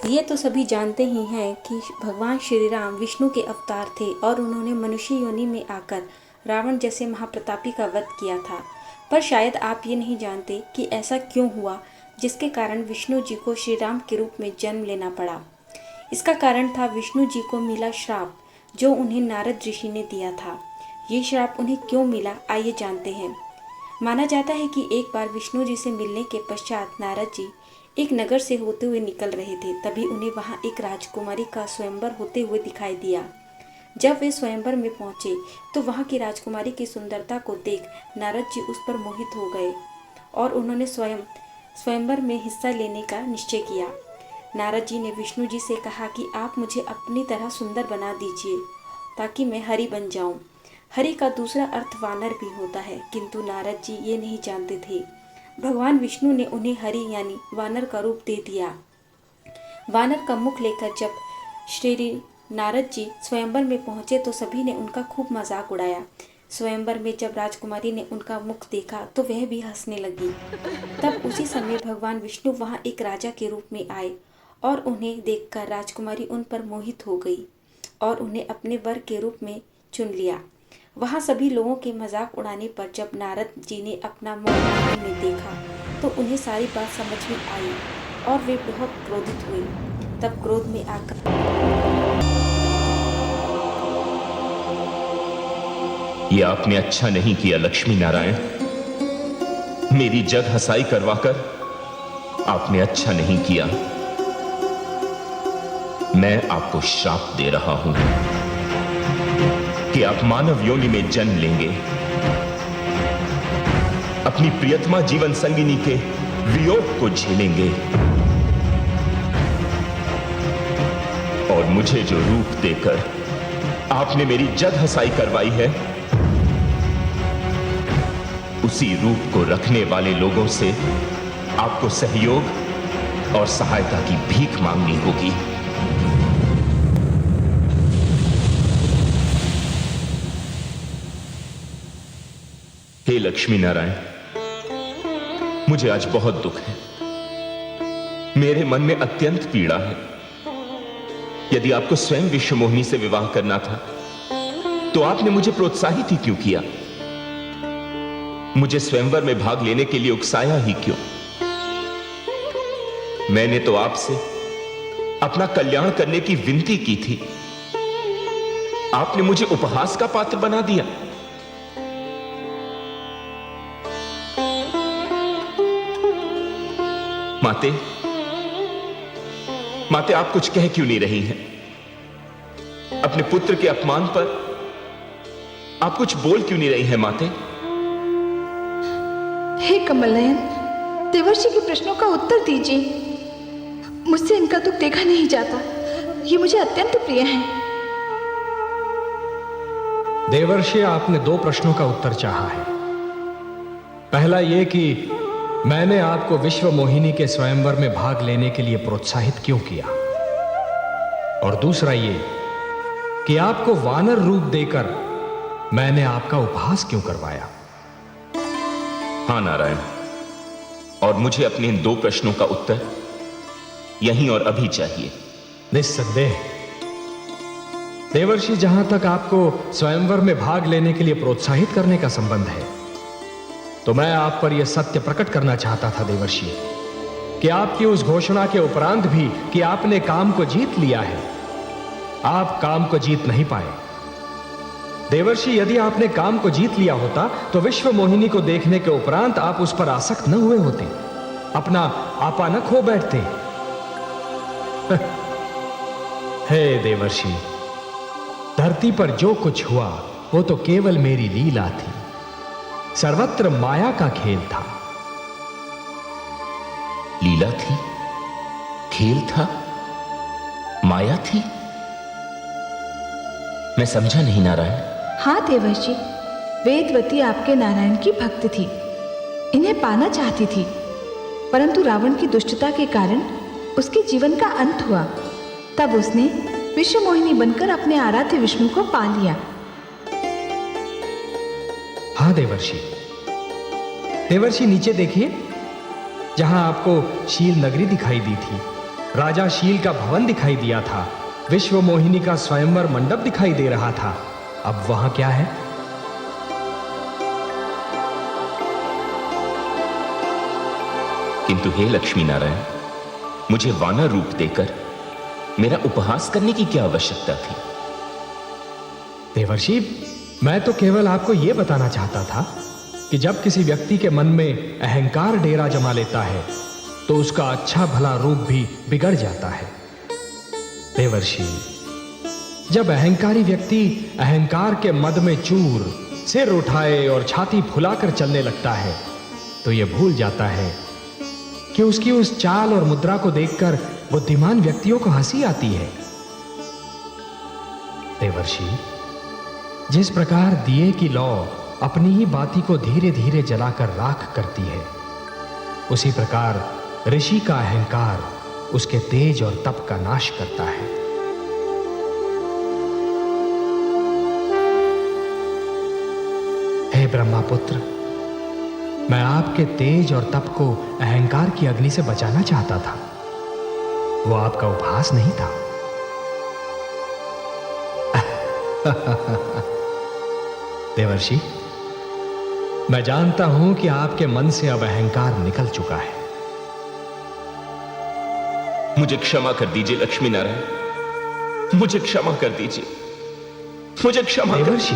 ये तो सभी जानते ही हैं कि भगवान श्री राम विष्णु के अवतार थे और उन्होंने मनुष्य योनि में आकर रावण जैसे महाप्रतापी का वध किया था। पर शायद आप ये नहीं जानते कि ऐसा क्यों हुआ, जिसके कारण विष्णु जी को श्री राम के रूप में जन्म लेना पड़ा। इसका कारण था विष्णु जी को मिला श्राप, जो उन्हें नारद ऋषि ने दिया था। ये श्राप उन्हें क्यों मिला, आइए जानते हैं। माना जाता है कि एक बार विष्णु जी से मिलने के पश्चात नारद जी एक नगर से होते हुए निकल रहे थे। तभी उन्हें वहां एक राजकुमारी का स्वयंवर होते हुए दिखाई दिया। जब वे स्वयंवर में पहुंचे तो वहां की राजकुमारी की सुंदरता को देख नारद जी उस पर मोहित हो गए और उन्होंने स्वयंवर में हिस्सा लेने का निश्चय किया। नारद जी ने विष्णु जी से कहा कि आप मुझे अपनी तरह सुंदर बना दीजिए ताकि मैं हरि बन जाऊं। हरि का दूसरा अर्थ वानर भी होता है, किंतु नारद जी ये नहीं जानते थे। भगवान विष्णु ने उन्हें हरि यानी वानर का रूप दे दिया। वानर का मुख लेकर जब श्री नारद जी स्वयंवर में पहुंचे तो सभी ने उनका खूब मजाक उड़ाया। स्वयंवर में जब राजकुमारी ने उनका मुख देखा तो वह भी हंसने लगी। तब उसी समय भगवान विष्णु वहां एक राजा के रूप में आए और उन्हें देखकर राजकुमारी उन पर मोहित हो गई और उन्हें अपने वर के रूप में चुन लिया। वहां सभी लोगों के मजाक उड़ाने पर जब नारद जी ने अपना मुख आईने में देखा तो उन्हें सारी बात समझ में आई और वे बहुत क्रोधित हुए। तब क्रोध में आकर ये आपने अच्छा नहीं किया लक्ष्मी नारायण, मेरी जग हंसाई करवाकर आपने अच्छा नहीं किया। मैं आपको श्राप दे रहा हूं कि आप मानव योनि में जन्म लेंगे, अपनी प्रियतमा जीवन संगिनी के वियोग को झेलेंगे और मुझे जो रूप देकर आपने मेरी जग हंसाई करवाई है, उसी रूप को रखने वाले लोगों से आपको सहयोग और सहायता की भीख मांगनी होगी। हे लक्ष्मी नारायण, मुझे आज बहुत दुख है, मेरे मन में अत्यंत पीड़ा है। यदि आपको स्वयं विश्वमोहिनी से विवाह करना था तो आपने मुझे प्रोत्साहित ही क्यों किया? मुझे स्वयंवर में भाग लेने के लिए उकसाया ही क्यों? मैंने तो आपसे अपना कल्याण करने की विनती की थी, आपने मुझे उपहास का पात्र बना दिया। माते, माते आप कुछ कह क्यों नहीं रही हैं? अपने पुत्र के अपमान पर आप कुछ बोल क्यों नहीं रही हैं माते? हे कमलनयन, देवर्षि के प्रश्नों का उत्तर दीजिए। मुझसे इनका दुख देखा नहीं जाता, ये मुझे अत्यंत प्रिय है। देवर्षि, आपने 2 प्रश्नों का उत्तर चाहा है। पहला यह कि मैंने आपको विश्व मोहिनी के स्वयंवर में भाग लेने के लिए प्रोत्साहित क्यों किया, और दूसरा ये कि आपको वानर रूप देकर मैंने आपका उपहास क्यों करवाया। हां नारायण, और मुझे अपने इन 2 प्रश्नों का उत्तर यहीं और अभी चाहिए। निस्संदेह देवर्षि, जहां तक आपको स्वयंवर में भाग लेने के लिए प्रोत्साहित करने का संबंध है, तो मैं आप पर यह सत्य प्रकट करना चाहता था देवर्षि कि आपकी उस घोषणा के उपरांत भी कि आपने काम को जीत लिया है, आप काम को जीत नहीं पाए। देवर्षि, यदि आपने काम को जीत लिया होता तो विश्व मोहिनी को देखने के उपरांत आप उस पर आसक्त न हुए होते, अपना आपा न खो बैठते। हे देवर्षि, धरती पर जो कुछ हुआ वो तो केवल मेरी लीला थी, सर्वत्र माया का खेल था। लीला थी, खेल था, माया थी? मैं समझा नहीं नारायण। हाँ देवर्षि, वेदवती आपके नारायण की भक्त थी, इन्हें पाना चाहती थी, परंतु रावण की दुष्टता के कारण उसके जीवन का अंत हुआ। तब उसने विश्व मोहिनी बनकर अपने आराध्य विष्णु को पा लिया। हाँ देवर्षि, देवर्षि नीचे देखिए, जहां आपको शील नगरी दिखाई दी थी, राजा शील का भवन दिखाई दिया था, विश्व मोहिनी का स्वयंवर मंडप दिखाई दे रहा था। अब वहां क्या है? किंतु हे लक्ष्मी नारायण, मुझे वानर रूप देकर मेरा उपहास करने की क्या आवश्यकता थी? देवर्षि, मैं तो केवल आपको यह बताना चाहता था कि जब किसी व्यक्ति के मन में अहंकार डेरा जमा लेता है तो उसका अच्छा भला रूप भी बिगड़ जाता है। देवर्षि, जब अहंकारी व्यक्ति अहंकार के मद में चूर सिर उठाए और छाती फुलाकर चलने लगता है तो यह भूल जाता है कि उसकी उस चाल और मुद्रा को देखकर बुद्धिमान व्यक्तियों को हंसी आती है। देवर्षि, जिस प्रकार दिए की लौ अपनी ही बाती को धीरे धीरे जलाकर राख करती है, उसी प्रकार ऋषि का अहंकार उसके तेज और तप का नाश करता है। हे ब्रह्मापुत्र, मैं आपके तेज और तप को अहंकार की अग्नि से बचाना चाहता था। वो आपका उपहास नहीं था। देवर्षि, मैं जानता हूं कि आपके मन से अब अहंकार निकल चुका है। मुझे क्षमा कर दीजिए लक्ष्मी नारायण, मुझे क्षमा कर दीजिए, मुझे क्षमा कर देवर्षि,